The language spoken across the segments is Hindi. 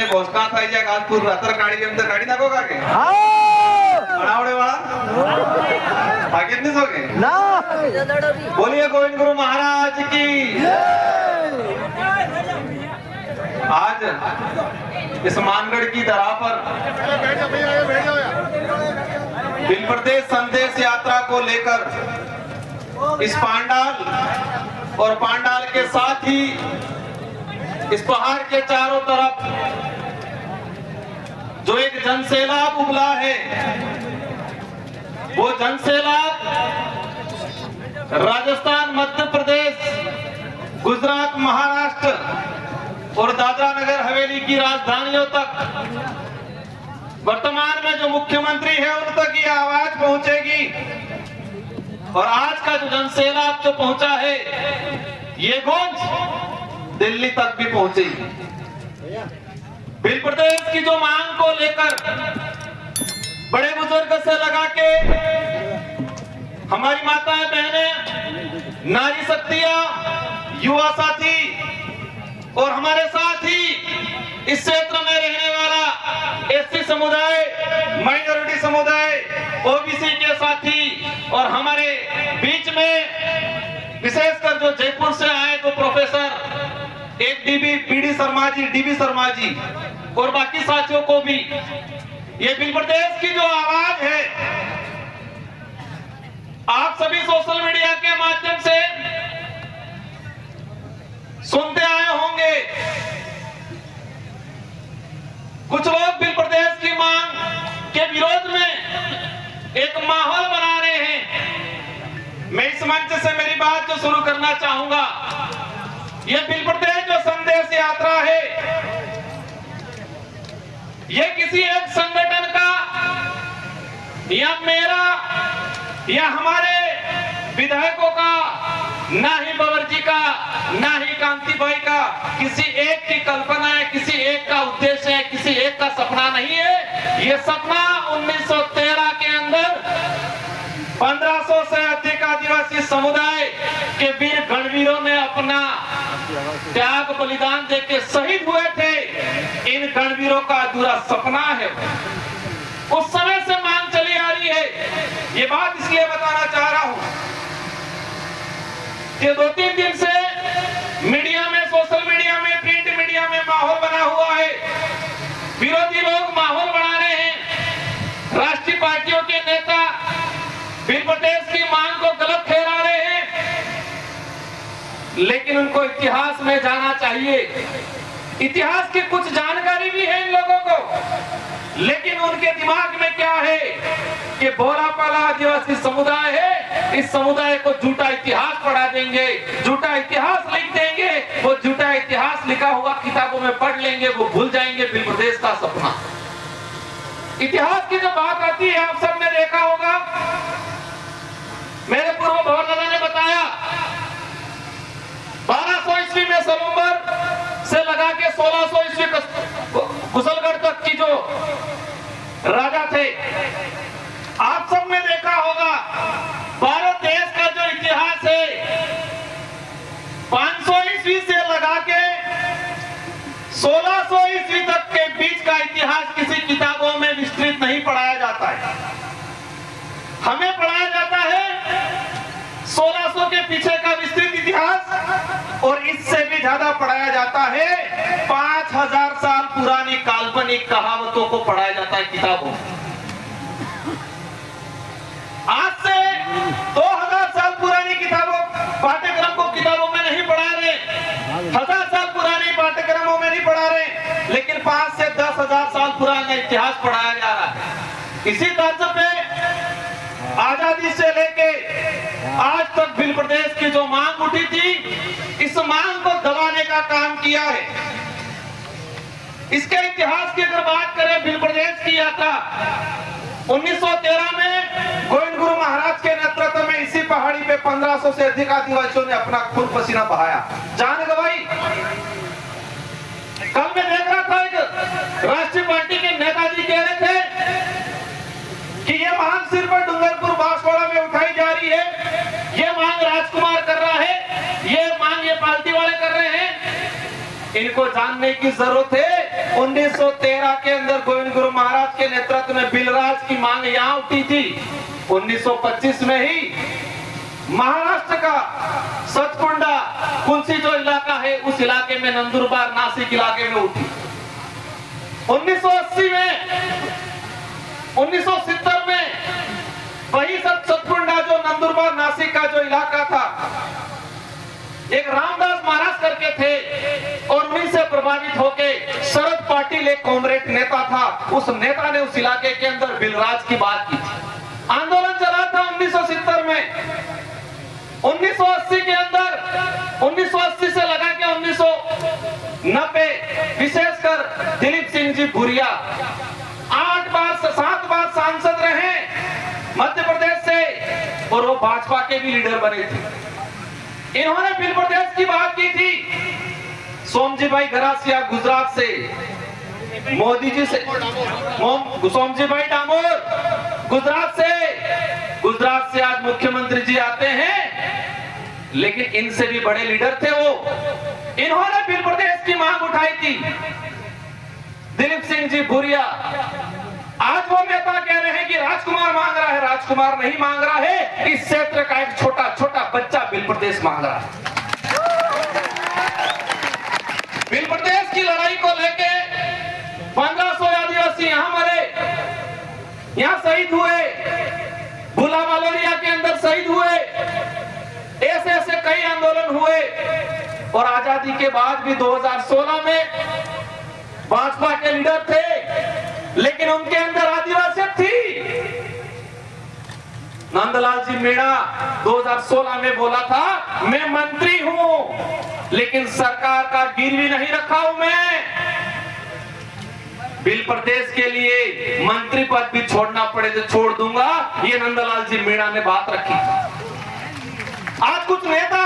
घोषणा था या गाजपुर रातर गाड़ी में गाड़ी नको का के बनावड़े वाला भाग्य नहीं सोगे ना। बोलिए गोविंद गुरु महाराज की। आज इस मानगढ़ की धरा पर बिल प्रदेश संदेश यात्रा को लेकर इस पांडाल और पांडाल के साथ ही इस पहाड़ के चारों तरफ जो एक जनसैलाब उबला है, वो जनसैलाब राजस्थान, मध्य प्रदेश, गुजरात, महाराष्ट्र और दादरा नगर हवेली की राजधानियों तक, वर्तमान में जो मुख्यमंत्री है उन तक ये आवाज पहुंचेगी। और आज का जो जनसैलाब जो पहुंचा है, ये गूंज दिल्ली तक भी पहुंचेगी। बिल प्रदेश की जो मांग को लेकर बड़े बुजुर्ग से लगा के हमारी माताएं बहनें, नारी शक्तियां, युवा साथी और हमारे साथ ही इस क्षेत्र में रहने वाला एससी समुदाय, माइनॉरिटी समुदाय, ओबीसी के साथी और हमारे बीच में विशेषकर जो जयपुर से आए तो प्रोफेसर एक डीबी शर्मा जी और बाकी साथियों को भी, ये बिल प्रदेश की जो आवाज है, आप सभी सोशल मीडिया के माध्यम से सुनते आए होंगे। कुछ लोग बिल प्रदेश की मांग के विरोध में एक माहौल बना रहे हैं। मैं इस मंच से मेरी बात जो शुरू करना चाहूंगा, यह बिल प्रदेश जो संदेश यात्रा है, यह किसी एक संगठन का या मेरा या हमारे विधायकों का, ना ही बंवर का, ना ही कांति भाई का किसी एक की कल्पना है, किसी एक का उद्देश्य है, किसी एक का सपना नहीं है। ये सपना 1913 के अंदर 1500 से अधिक आदिवासी समुदाय के वीर गणवीरों ने अपना त्याग बलिदान देके शहीद हुए थे। इन गणवीरों का अधूरा सपना है, उस समय से मांग चली आ रही है। ये बात इसलिए बताना चाह रहा हूं कि 2-3 दिन से मीडिया में, सोशल मीडिया में, प्रिंट मीडिया में माहौल बना हुआ है। विरोधी लोग माहौल बना रहे हैं, राष्ट्रीय पार्टियों के नेता बिल प्रदेश की मांग को गलत ठहरा रहे हैं, लेकिन उनको इतिहास में जाना चाहिए। इतिहास की कुछ जानकारी भी है इन लोगों को, लेकिन उनके दिमाग में क्या है कि भोला पाला आदिवासी समुदाय है, इस समुदाय को झूठा इतिहास पढ़ा देंगे, झूठा इतिहास लिख देंगे, वो झूठा इतिहास लिखा हुआ किताबों में पढ़ लेंगे, वो भूल जाएंगे बिल प्रदेश का सपना। इतिहास की जो बात आती है, आप सबने देखा होगा, मेरे पूर्व गवर्नर ने बताया 1200 ईस्वी में सलूम्बर से लगा के 1600 ईस्वी कुशलगढ़ तक की जो राजा थे, आप सबने देखा होगा भारत देश का जो इतिहास है 500 ईस्वी से लगा के 1600 ईस्वी तक के बीच का इतिहास किसी किताबों में विस्तृत नहीं पढ़ाया जाता है। हमें पढ़ाया जाता है 1600 के पीछे का विस्तृत इतिहास, और इससे भी ज्यादा पढ़ाया जाता है 5000 साल पुरानी काल्पनिक कहावतों को पढ़ाया जाता है किताबों में। आज से 2000 साल पुरानी किताबों पाठ्यक्रम को किताबों में नहीं पढ़ा रहे, 1000 साल पुरानी पाठ्यक्रमों में नहीं पढ़ा रहे, लेकिन 5 से 10,000 साल पुराना इतिहास पढ़ाया जा रहा है। इसी तर्ज पे आजादी से लेके आज तक बिल प्रदेश की जो मांग उठी थी, इस मांग को दबाने का काम किया है। इसके इतिहास की अगर बात करें, बिल प्रदेश की यात्रा 1913 में गोविंद गुरु महाराज के नेतृत्व में इसी पहाड़ी पे 1500 से अधिक आदिवासियों ने अपना खून पसीना बहाया, जान गंवाई। कल मैं देख रहा था, एक राष्ट्रीय पार्टी के नेताजी कह रहे थे कि ये मांग सिर्फ डूंगरपुर बांसवाड़ा में उठाई जा रही है, ये मांग राजकुमार कर रहा है, ये मांग ये पार्टी वाले कर रहे हैं। इनको जानने की जरूरत है 1913 के अंदर गोविंद गुरु महाराज के नेतृत्व में बिलराज की मांग यहां उठी थी। 1925 में ही महाराष्ट्र का सतकुंडा कुंसी जो इलाका है उस इलाके में नंदुरबार नासिक इलाके में उठी। 1980 में 1970 में वही सतकुंडा जो नंदुरबार नासिक का जो इलाका था, एक रामदास महाराज करके थे और उन्हीं से प्रभावित होके शरद पाटिल एक कॉमरेड नेता था, उस नेता ने उस इलाके के अंदर बिलराज की बात की थी। आंदोलन चला था 1970 में। 1980 के अंदर 1980 से लगा के 1990 विशेषकर दिलीप सिंह जी भूरिया 7 बार सांसद रहे मध्य प्रदेश से और वो भाजपा के भी लीडर बने थे। इन्होंने बिल प्रदेश की बात की थी। सोमजी भाई गरासिया गुजरात से, मोदी जी से, सोमजी भाई डामोर गुजरात से आज मुख्यमंत्री जी आते हैं, लेकिन इनसे भी बड़े लीडर थे वो। इन्होंने बिल प्रदेश की मांग उठाई थी। दिलीप सिंह जी भूरिया, आज वो नेता कह रहे हैं कि राजकुमार मांग रहा है। राजकुमार नहीं मांग रहा है, इस क्षेत्र का एक छोटा छोटा बच्चा बिल प्रदेश मांग रहा है। बिल प्रदेश की लड़ाई को लेके 1500 आदिवासी यहां मरे, यहां शहीद हुए, भूला मालोरिया के अंदर शहीद हुए, ऐसे ऐसे कई आंदोलन हुए। और आजादी के बाद भी 2016 में भाजपा के लीडर थे, लेकिन उनके अंदर आदिवासियत थी। नंदलाल जी मीणा 2016 में बोला था, मैं मंत्री हूं लेकिन सरकार का गिरवी नहीं रखा हूं मैं। बिल प्रदेश के लिए मंत्री पद भी छोड़ना पड़े तो छोड़ दूंगा, ये नंदलाल जी मीणा ने बात रखी। आज कुछ नेता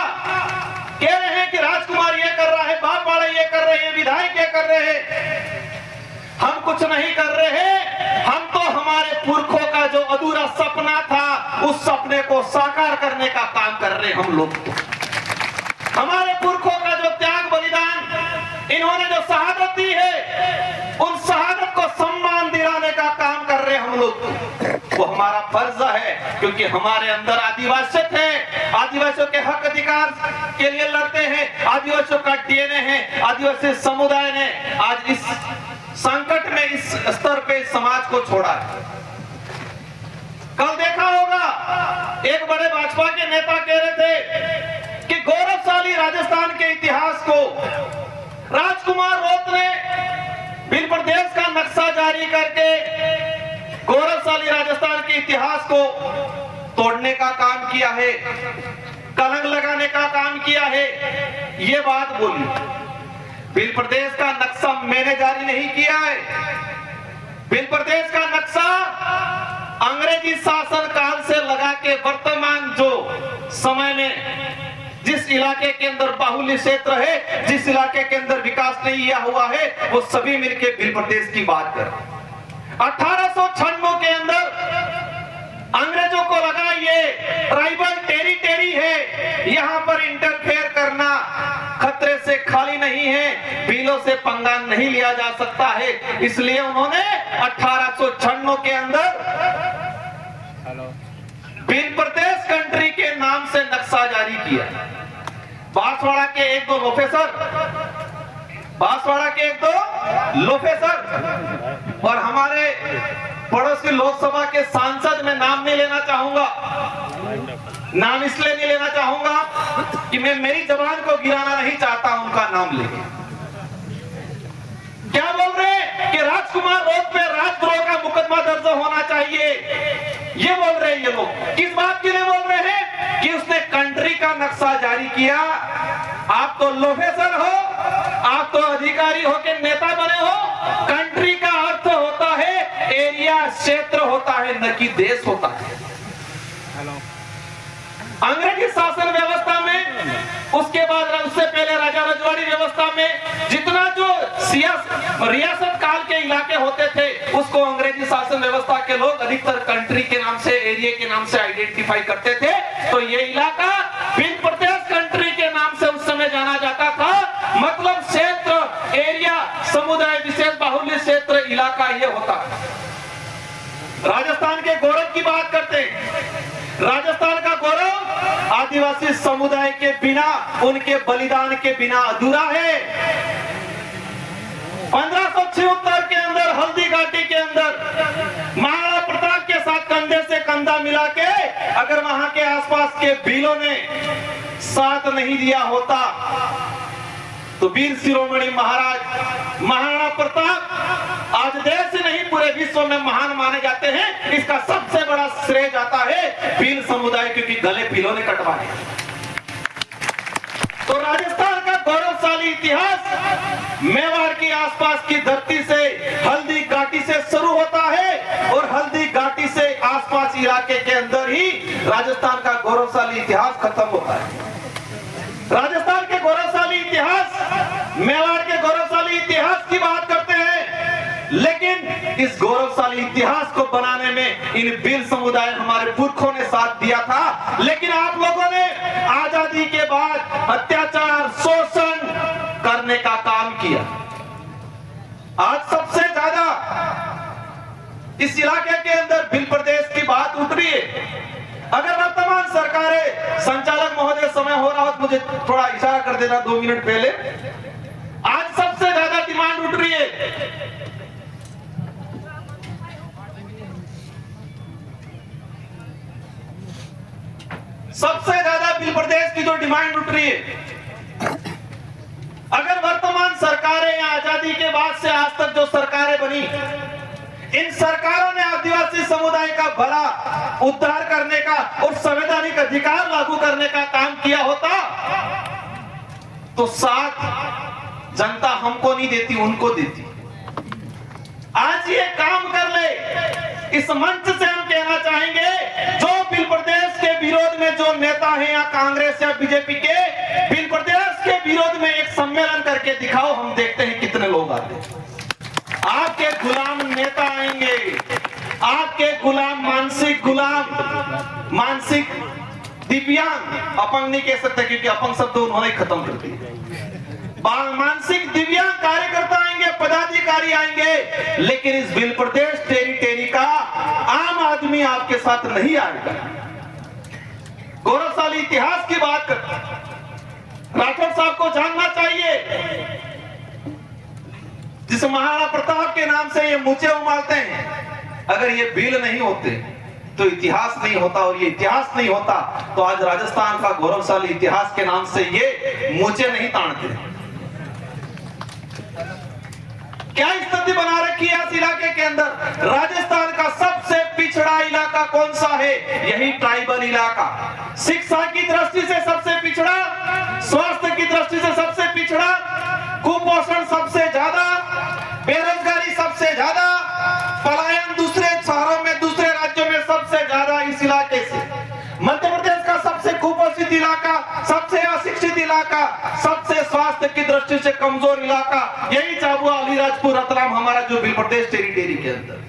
कह रहे हैं कि राजकुमार ये कर रहा है, बाप वाले ये कर रहे हैं, विधायक ये कर रहे हैं। हम कुछ नहीं कर रहे हैं, हम तो हमारे पुरखों का जो अधूरा सपना था उस सपने को साकार करने का काम कर रहे हैं हम लोग। हमारे पुरखों का जो त्याग बलिदान, इन्होंने जो शहादत दी है, उन शहादत को सम्मान दिलाने का काम कर रहे हैं हम लोग। वो हमारा फर्ज है, क्योंकि हमारे अंदर आदिवासियत है, आदिवासियों के हक अधिकार के लिए लड़ते हैं, आदिवासियों का डीएनए है। आदिवासी समुदाय ने आज इस संकट में इस स्तर पे इस समाज को छोड़ा है। कल देखा होगा एक बड़े भाजपा के नेता कह रहे थे कि गौरवशाली राजस्थान के इतिहास को राजकुमार रोत ने बिल प्रदेश का नक्शा जारी करके गौरवशाली राजस्थान के इतिहास को तोड़ने का काम किया है, कलंक लगाने का काम किया है। ये बात बोली। बिल प्रदेश का नक्शा मैंने जारी नहीं किया है। बिल प्रदेश का नक्शा अंग्रेजी शासन काल से लगा के वर्तमान जो समय में जिस इलाके के अंदर बाहुल्य क्षेत्र है, जिस इलाके के अंदर विकास नहीं किया हुआ है, वो सभी मिलके बिल प्रदेश की बात कर। 1896 के अंदर अंग्रेजों को लगा ये ट्राइबल टेरिटरी है, यहाँ पर इंटरफेयर करना खतरे से खाली नहीं है, बिलों से पंगा नहीं लिया जा सकता है। इसलिए उन्होंने 1896 के अंदर बिल प्रदेश कंट्री के नाम से नक्शा जारी किया। बांसवाड़ा के एक दो लोफेसर और हमारे पड़ोसी लोकसभा के सांसद, में नाम नहीं लेना चाहूंगा, नाम इसलिए नहीं लेना चाहूंगा कि मैं मेरी जबान को गिराना नहीं चाहता उनका नाम लेके। क्या बोल रहे हैं कि राजकुमार रोड पे राजद्रोह का मुकदमा दर्ज होना चाहिए, ये बोल रहे हैं ये लोग। किस बात के लिए बोल रहे हैं कि उसने कंट्री का नक्शा जारी किया। आप तो लोफेसर हो, आप तो अधिकारी हो के नेता बने हो। कंट्री का अर्थ होता है एरिया, क्षेत्र होता है, न कि देश होता है। अंग्रेजी शासन व्यवस्था में, उसके बाद उससे पहले राजा रजवाड़ी व्यवस्था में जितना जो रियासत काल के इलाके होते थे, उसको अंग्रेजी शासन व्यवस्था के लोग अधिकतर कंट्री के नाम से, एरिया के नाम से आइडेंटिफाई करते थे। तो ये इलाका बिल प्रदेश कंट्री के नाम से उस समय जाना जाता था। मतलब क्षेत्र, एरिया, समुदाय विशेष चाहिए होता। राजस्थान के गौरव की बात करते हैं। राजस्थान का गौरव आदिवासी समुदाय के बिना, उनके बलिदान के बिना अधूरा है। 1576 के अंदर हल्दी घाटी के अंदर महाराणा प्रताप के साथ कंधे से कंधा मिला के अगर वहां के आसपास के भीलों ने साथ नहीं दिया होता तो वीर शिरोमणि महाराज महाराणा प्रताप आज देश ही नहीं पूरे विश्व में महान माने जाते हैं। इसका सबसे बड़ा श्रेय जाता है भील समुदाय, क्योंकि गले भीलों ने कटवाए। तो राजस्थान का गौरवशाली इतिहास मेवाड़ की आसपास की धरती से, हल्दी घाटी से शुरू होता है और हल्दी घाटी से आसपास इलाके के अंदर ही राजस्थान का गौरवशाली इतिहास खत्म होता है। राजस्थान के गौरवशाली इतिहास, मेवाड़ के गौरवशाली इतिहास की बात करते हैं, लेकिन इस गौरवशाली इतिहास को बनाने में इन भील समुदाय हमारे पुरखों ने साथ दिया था। लेकिन आप लोगों ने आजादी के बाद अत्याचार, शोषण करने का काम किया। आज सबसे ज्यादा इस इलाके के अंदर भील प्रदेश की बात उठ रही है। अगर वर्तमान सरकारें, संचालक महोदय समय हो रहा हो तो मुझे थोड़ा इशारा कर देना 2 मिनट पहले। आज सबसे ज्यादा डिमांड उठ रही है, सबसे ज्यादा भील प्रदेश की जो डिमांड उठ रही है, अगर वर्तमान सरकारें या आजादी के बाद से आज तक जो सरकारें बनी, इन सरकारों ने आदिवासी समुदाय का भला उद्धार करने का और संवैधानिक अधिकार लागू करने का काम किया होता तो साथ जनता हमको नहीं देती, उनको देती। आज ये काम कर ले, इस मंच से हम कहना चाहेंगे, जो भील प्रदेश के विरोध में जो नेता हैं या कांग्रेस या बीजेपी के, भील प्रदेश के विरोध में एक सम्मेलन करके दिखाओ, हम देखते हैं कितने लोग आते हैं। आपके गुलाम नेता आएंगे, आपके गुलाम मानसिक दिव्यांग, अपंग नहीं कह सकते क्योंकि अपंग शब्द उन्होंने खत्म कर दिया, मानसिक दिव्यांग कार्यकर्ता आएंगे, पदाधिकारी आएंगे, लेकिन इस भील प्रदेश टेरिटरी का आम आदमी आपके साथ नहीं आएगा। गौरवशाली इतिहास की बात करते, राठौर साहब को जानना चाहिए, जिस महाराणा प्रताप के नाम से ये मूंछें उमालते हैं, अगर ये भील नहीं होते तो इतिहास नहीं होता, और ये इतिहास नहीं होता तो आज राजस्थान का गौरवशाली इतिहास के नाम से ये मूंछें नहीं ताड़ते। क्या स्थिति बना रखी है इस इलाके के अंदर? राजस्थान का सबसे पिछड़ा इलाका कौन सा है? यही ट्राइबल इलाका। शिक्षा की दृष्टि से सबसे पिछड़ा, स्वास्थ्य की दृष्टि से सबसे पिछड़ा, कुपोषण सबसे ज्यादा, बेरोजगारी सबसे ज्यादा, पलायन दूसरे शहरों में, दूसरे राज्यों में सबसे ज्यादा इस इलाके से। मध्य प्रदेश का सबसे कुपोषित इलाका, सबसे अशिक्षित इलाका, सबसे स्वास्थ्य की दृष्टि से कमजोर इलाका, यही झाबुआ, अलीराजपुर, रतलाम हमारा जो भील प्रदेश टेरिटरी के अंदर।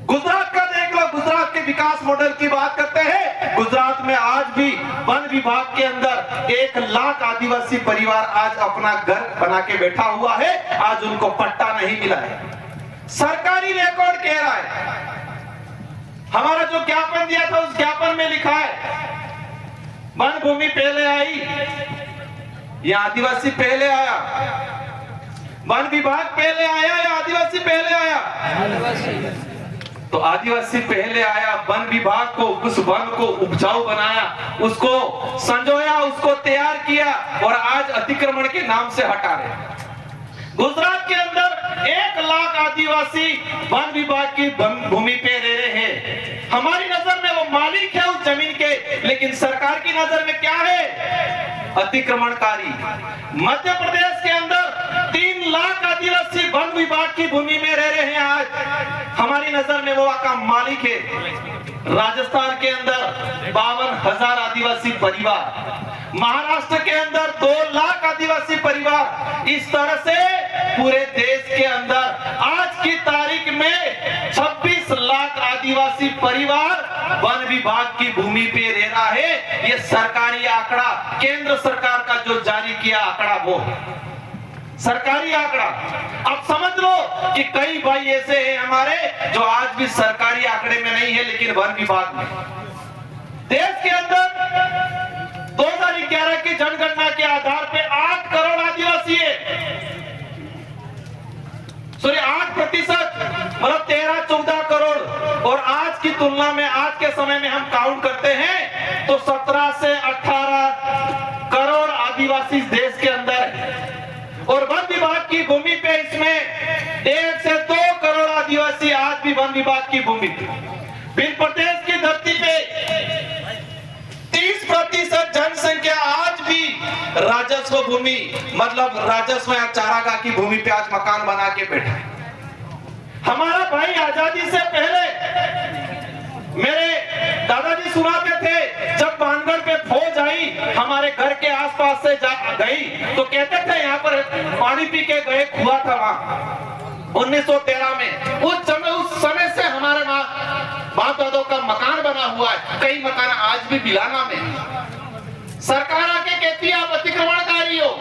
गुजरात का देख लो, गुजरात के विकास मॉडल की बात करते हैं। गुजरात में आज भी वन विभाग के अंदर 1 लाख आदिवासी परिवार आज अपना घर बना के बैठा हुआ है, आज उनको पट्टा नहीं मिला है। सरकारी रिकॉर्ड कह रहा है, हमारा जो ज्ञापन दिया था उस ज्ञापन में लिखा है वन भूमि पहले आई या आदिवासी पहले आया, वन विभाग पहले आया या आदिवासी पहले आया? तो आदिवासी पहले आया, वन विभाग को, उस वन को उपजाऊ बनाया, उसको संजोया, उसको तैयार किया और आज अतिक्रमण के नाम से हटा रहे। गुजरात के अंदर 1 लाख आदिवासी वन विभाग की भूमि पे रह रहे हैं। हमारी नजर में वो मालिक है उस जमीन के, लेकिन सरकार की नजर में क्या है? अतिक्रमणकारी। मध्य प्रदेश के अंदर 3 लाख आदिवासी वन विभाग की भूमि में रह रहे हैं, आज हमारी नजर में वो का मालिक है। राजस्थान के अंदर 52,000 आदिवासी परिवार, महाराष्ट्र के अंदर 2 लाख आदिवासी परिवार, इस तरह से पूरे देश के अंदर आज की तारीख में 26 लाख आदिवासी परिवार वन विभाग की भूमि पे रह रहा है। ये सरकारी आंकड़ा, केंद्र सरकार का जो जारी किया आंकड़ा वो है। सरकारी आंकड़ा। अब समझ लो कि कई भाई ऐसे हैं हमारे जो आज भी सरकारी आंकड़े में नहीं है लेकिन वन विभाग में। देश के अंदर 2011 की जनगणना के आधार पे 8 करोड़ आदिवासी है, सॉरी 8%, मतलब 13-14 करोड़। और आज की तुलना में आज के समय में हम काउंट करते हैं तो 17 से 18 करोड़ आदिवासी देश के अंदर है। और वन विभाग की भूमि पे इसमें 1.5 से 2 करोड़ आदिवासी आज भी वन विभाग की भूमि पे। बिल प्रदेश की धरती पे 30% जनसंख्या आज भी राजस्व भूमि, मतलब राजस्व या चारागाह की भूमि पे आज मकान बना के बैठा है। हमारा भाई आजादी से पहले मेरे दादाजी सुनाते थे, जब बानगढ़ पे फौज आई हमारे घर के आसपास से गई तो कहते थे यहाँ पर पानी पी के गए, कुआं था वहां 1913 में। उस समय से हमारे बाप दादों का मकान बना हुआ है, कई मकान आज भी बिलाना में। सरकार आके कहती है आप अतिक्रमणकारी हो।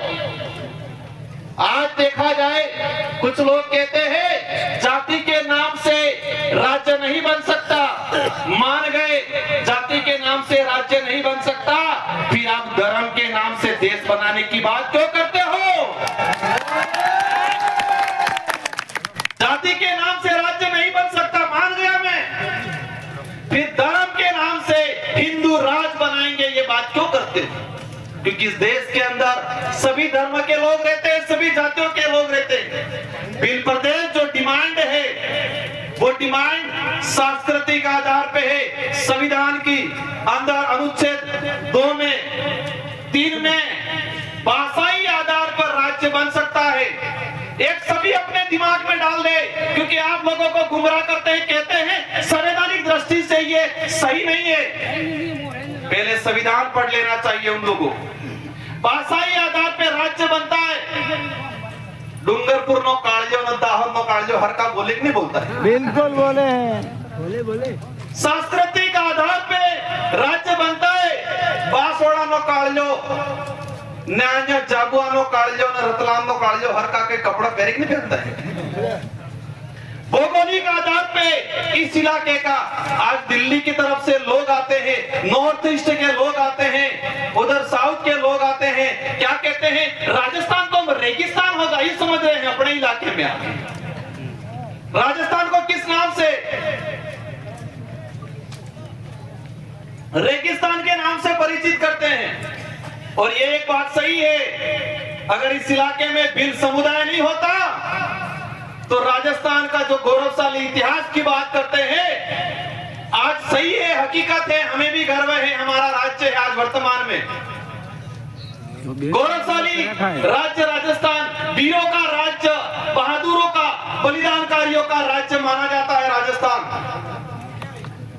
आज देखा जाए कुछ लोग कहते हैं जाति के नाम से राज्य नहीं बन सकता, मान गए जाति के नाम से राज्य नहीं बन सकता, फिर आप धर्म के नाम से देश बनाने की बात क्यों करते हो? जाति के नाम से राज्य नहीं बन सकता, मान गया मैं, फिर धर्म के नाम से हिंदू राज बनाएंगे, ये बात क्यों करते हो? क्योंकि इस देश के अंदर सभी धर्म के लोग रहते हैं, सभी जातियों के लोग रहते हैं। बिल प्रदेश जो डिमांड है वो डिमांड सांस्कृतिक आधार पे है। संविधान की अंदर अनुच्छेद 2 में 3 में भाषाई आधार पर राज्य बन सकता है। एक सभी अपने दिमाग में डाल दे, क्योंकि आप लोगों को गुमराह करते हैं, कहते हैं संवैधानिक दृष्टि से ये सही नहीं है। पहले संविधान पढ़ लेना चाहिए उन लोगों को। भाषाई आधार पे राज्य बनता है। डूंगरपुर नो कालजो न दाहोद नो कालजो हर का बोले कि नहीं बोलता है? बिल्कुल बोले हैं, बोले। सांस्कृतिक आधार पे राज्य बनता है। बांसवाड़ा नो कालजो, न्याय जाबुआ नो कालजो, न रतलाम नो कालजो हर का के कपड़ा पहन नहीं पहनता है। भौगोलिक आधार पे इस इलाके का आज दिल्ली की तरफ से लोग आते हैं, नॉर्थ ईस्ट के लोग आते हैं, उधर साउथ के लोग आते हैं। क्या कहते हैं? राजस्थान तो रेगिस्तान होगा, ये समझ रहे हैं अपने इलाके में आके। राजस्थान को किस नाम से? रेगिस्तान के नाम से परिचित करते हैं। और ये एक बात सही है, अगर इस इलाके में भिल समुदाय नहीं होता तो राजस्थान का जो गौरवशाली इतिहास की बात करते हैं, आज सही है, हकीकत है, हमें भी गर्व है, हमारा राज्य है आज वर्तमान में गौरवशाली राज्य राजस्थान। वीरों का राज्य, बहादुरों का, बलिदानकारियों का राज्य माना जाता है राजस्थान।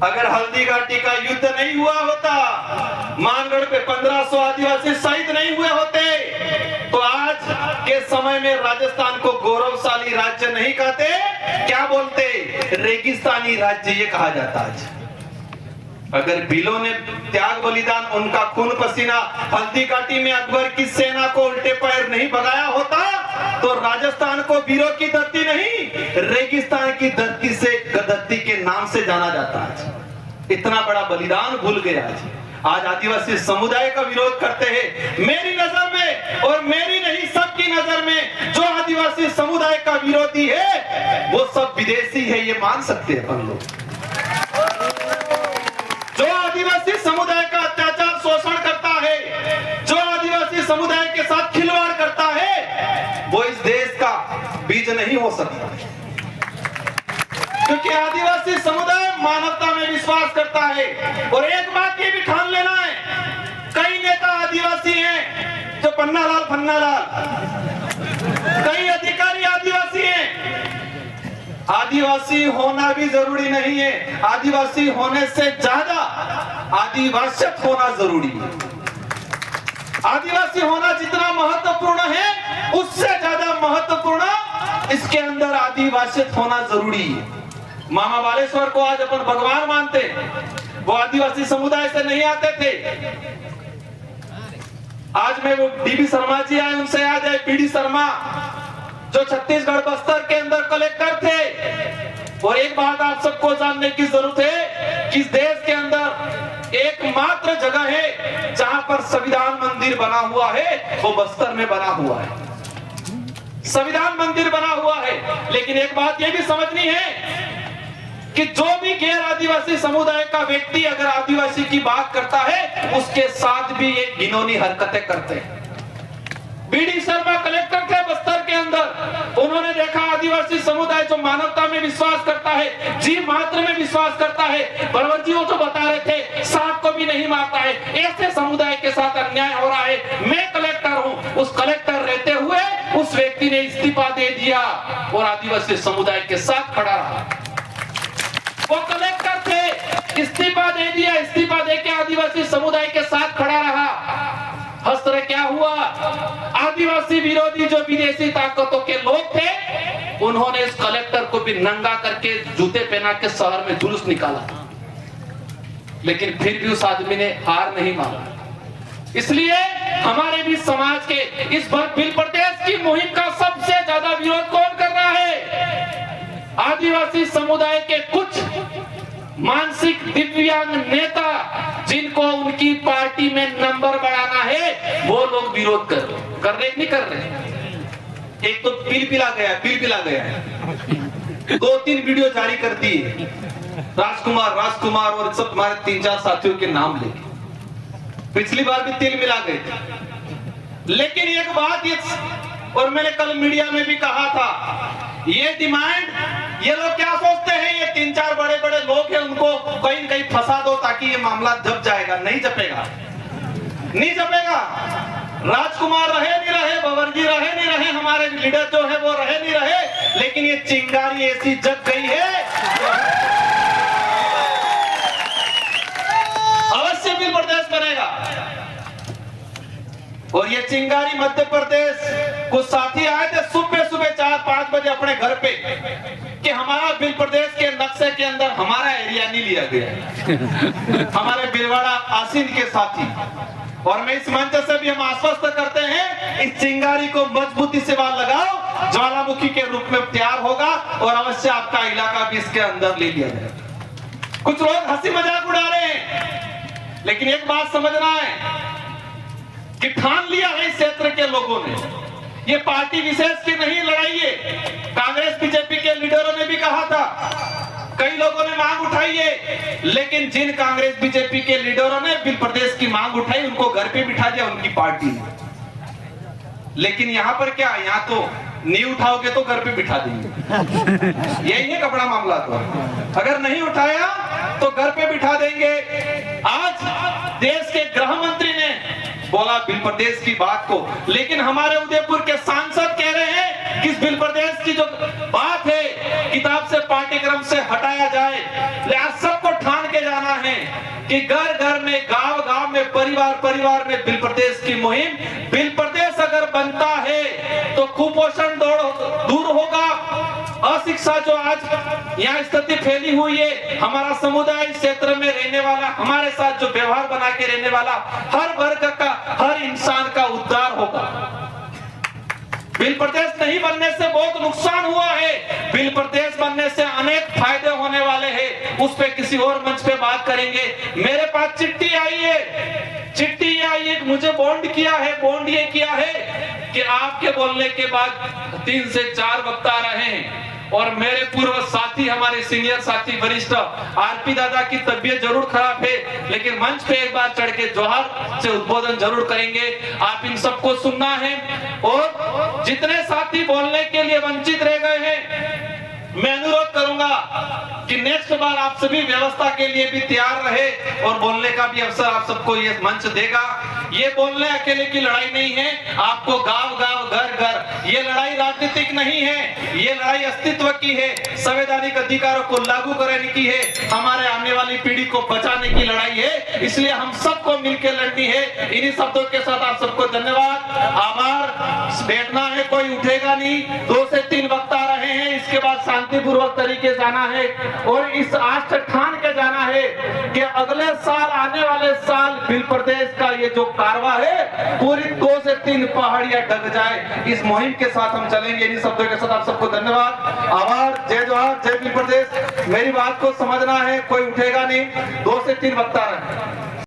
अगर हल्दी घाटी का युद्ध नहीं हुआ होता, मानगढ़ पे 1500 आदिवासी शहीद नहीं हुए होते, तो आज के समय में राजस्थान को गौरवशाली राज्य नहीं कहते, क्या बोलते? रेगिस्तानी राज्य ये कहा जाता आज। अगर भीलों ने त्याग बलिदान, उनका खून पसीना हल्दी घाटी में अकबर की सेना को उल्टे पैर नहीं भगाया होता तो राजस्थान को वीरों की धरती नहीं, रेगिस्तान की धरती से धरती के नाम से जाना जाता आज। इतना बड़ा बलिदान भूल गए आज आदिवासी समुदाय का विरोध करते हैं। मेरी नजर में और मेरी नहीं, सबकी नजर में जो आदिवासी समुदाय का विरोधी है वो सब विदेशी है, ये मान सकते हैं अपन लोग। जो आदिवासी समुदाय का अत्याचार शोषण करता है, जो आदिवासी समुदाय के साथ खिलवाड़ करता है, वो इस देश का बीज नहीं हो सकता, क्योंकि आदिवासी समुदाय मानवता में विश्वास करता है। और एक बात ये भी ठान लेना है, कई नेता आदिवासी हैं जो पन्नालाल फन्नालाल, कई अधिकारी आदिवासी हैं। आदिवासी होना भी जरूरी नहीं है, आदिवासी होने से ज्यादा आदिवासियत होना जरूरी है। आदिवासी होना जितना महत्वपूर्ण है, उससे ज्यादा महत्वपूर्ण इसके अंदर आदिवासियत होना जरूरी है। मामा बालेश्वर को आज अपन भगवान मानते, वो आदिवासी समुदाय से नहीं आते थे। आज मैं वो डीबी शर्मा जी आए, उनसे याद है, पीडी शर्मा जो छत्तीसगढ़ बस्तर के अंदर कलेक्टर थे। और एक बात आप सबको जानने की जरूरत है कि इस देश के अंदर एकमात्र जगह है जहां पर संविधान मंदिर बना हुआ है, वो बस्तर में बना हुआ है। संविधान मंदिर बना हुआ है। लेकिन एक बात यह भी समझनी है कि जो भी गैर आदिवासी समुदाय का व्यक्ति अगर आदिवासी की बात करता है, उसके साथ भी ये घिनौनी हरकतें करते हैं। बीडी शर्मा कलेक्टर थे बस्तर के अंदर, उन्होंने देखा आदिवासी समुदाय जो मानवता में विश्वास करता है, जीव मात्र में विश्वास करता है, बलवर जी वो जो बता रहे थे सांप को भी नहीं मारता है, ऐसे समुदाय के साथ अन्याय हो रहा है। मैं कलेक्टर हूं, उस कलेक्टर रहते हुए उस व्यक्ति ने इस्तीफा दे दिया और आदिवासी समुदाय के साथ खड़ा रहा। वो कलेक्टर थे, इस्तीफा दे दिया, इस्तीफा देके आदिवासी समुदाय के साथ खड़ा रहा। हस्त्र क्या हुआ? आदिवासी विरोधी जो विदेशी ताकतों के लोग थे, उन्होंने इस कलेक्टर को भी नंगा करके जूते पहना के शहर में जुलूस निकाला। लेकिन फिर भी उस आदमी ने हार नहीं माना। इसलिए हमारे भी समाज के इस बिल प्रदेश की मुहिम का सबसे ज्यादा विरोध कौन कर रहा है? आदिवासी समुदाय के कुछ मानसिक दिव्यांग नेता, जिनको उनकी पार्टी में नंबर बढ़ाना है, वो लोग विरोध कर रहे नहीं कर रहे। एक तो बिल पिला गया 2-3 वीडियो जारी कर दी राजकुमार और सब हमारे 3-4 साथियों के नाम लेके। पिछली बार भी तिल मिला गए थे। लेकिन एक बात ये, और मैंने कल मीडिया में भी कहा था, ये डिमांड, ये लोग क्या सोचते हैं, ये 3-4 बड़े लोग हैं, उनको कहीं न कहीं फंसा दो ताकि ये मामला जप जाएगा। नहीं जपेगा। राजकुमार रहे नहीं रहे, बवरजी रहे नहीं रहे, हमारे लीडर जो है वो रहे नहीं रहे, लेकिन ये चिंगारी ऐसी जग गई है, अवश्य बिल प्रदेश बनेगा। और ये चिंगारी मध्य प्रदेश, कुछ साथी आए थे सुबह 4-5 बजे अपने घर पे कि हमारा बिल प्रदेश के नक्शे के अंदर हमारा एरिया नहीं लिया गया। हमारे बिलवाड़ा आसीन के साथी, और मैं इस मंच से भी हम आश्वस्त करते हैं, इस चिंगारी को मजबूती से वहां लगाओ, ज्वालामुखी के रूप में तैयार होगा और अवश्य आपका इलाका भी इसके अंदर ले लिया जाएगा। कुछ लोग हंसी मजाक उड़ा रहे हैं, लेकिन एक बात समझना है कि ठान लिया है इस क्षेत्र के लोगों ने, ये पार्टी विशेष की नहीं लड़ाई है। कांग्रेस बीजेपी के लीडरों ने भी कहा था, कई लोगों ने मांग उठाई है, लेकिन जिन कांग्रेस बीजेपी के लीडरों ने बिल प्रदेश की मांग उठाई, उनको घर पे बिठा दिया उनकी पार्टी ने। लेकिन यहाँ पर क्या, यहाँ तो नहीं उठाओगे तो घर पे बिठा देंगे। यही है कपड़ा मामला। तो अगर नहीं उठाया तो घर पे बिठा देंगे। आज देश के गृह मंत्री ने बोला बिल प्रदेश की बात को, लेकिन हमारे उदयपुर के सांसद कह रहे हैं कि इस बिल प्रदेश की जो बात है किताब से, पाठ्यक्रम से हटाया जाए। लिहाजा सबको ठान के जाना है कि घर घर में, गांव गांव में, परिवार परिवार में बिल प्रदेश की मुहिम। बिल प्रदेश अगर बनता है तो कुपोषण दूर होगा। अशिक्षा जो आज यहाँ स्थिति फैली हुई है, हमारा समुदाय इस क्षेत्र में रहने वाला, हमारे साथ जो व्यवहार बना के रहने वाला हर वर्ग का, हर इंसान का उद्धार होगा। बिल प्रदेश नहीं बनने से बहुत नुकसान हुआ है, बिल प्रदेश बनने से अनेक फायदे होने वाले हैं। उस पे किसी और मंच पे बात करेंगे। मेरे पास चिट्ठी आई है, मुझे बॉन्ड ये किया है कि आपके बोलने के बाद 3 से 4 वक्ता रहे हैं, और मेरे पूर्व साथी, हमारे सीनियर साथी वरिष्ठ आरपी दादा की तबीयत जरूर खराब है, लेकिन मंच पे एक बार चढ़ के जोहार से उद्बोधन जरूर करेंगे। आप इन सबको सुनना है। और जितने साथी बोलने के लिए वंचित रह गए हैं, मैं अनुरोध करूंगा कि नेक्स्ट बार आप सभी व्यवस्था के लिए भी तैयार रहे, और बोलने का भी अवसर आप सबको ये मंच देगा। ये बोलने अकेले की लड़ाई नहीं है, आपको गांव गांव, घर घर, ये लड़ाई राजनीतिक नहीं है, ये लड़ाई अस्तित्व की है, संवैधानिक अधिकारों को लागू करने की है, हमारे आने वाली पीढ़ी को बचाने की लड़ाई है। इसलिए हम सबको मिलकर लड़नी है। इन्हीं शब्दों के साथ आप सबको धन्यवाद, आभार। बैठना है, कोई उठेगा नहीं। 2 से 3 वक्त आ रहे हैं, इसके बाद शांतिपूर्वक तरीके जाना है और इस आस्था ठान के जाना है कि अगले साल, आने वाले साल भील प्रदेश का ये जो कारवा है पूरी 2 से 3 पहाड़ियां ढक जाए। इस मुहिम के साथ हम चलेंगे। इन्हीं शब्दों के साथ आप सबको धन्यवाद, आभार। जय जोहार, जय भील प्रदेश। मेरी बात को समझना है, कोई उठेगा नहीं। 2 से 3 वक्त आ रहे हैं।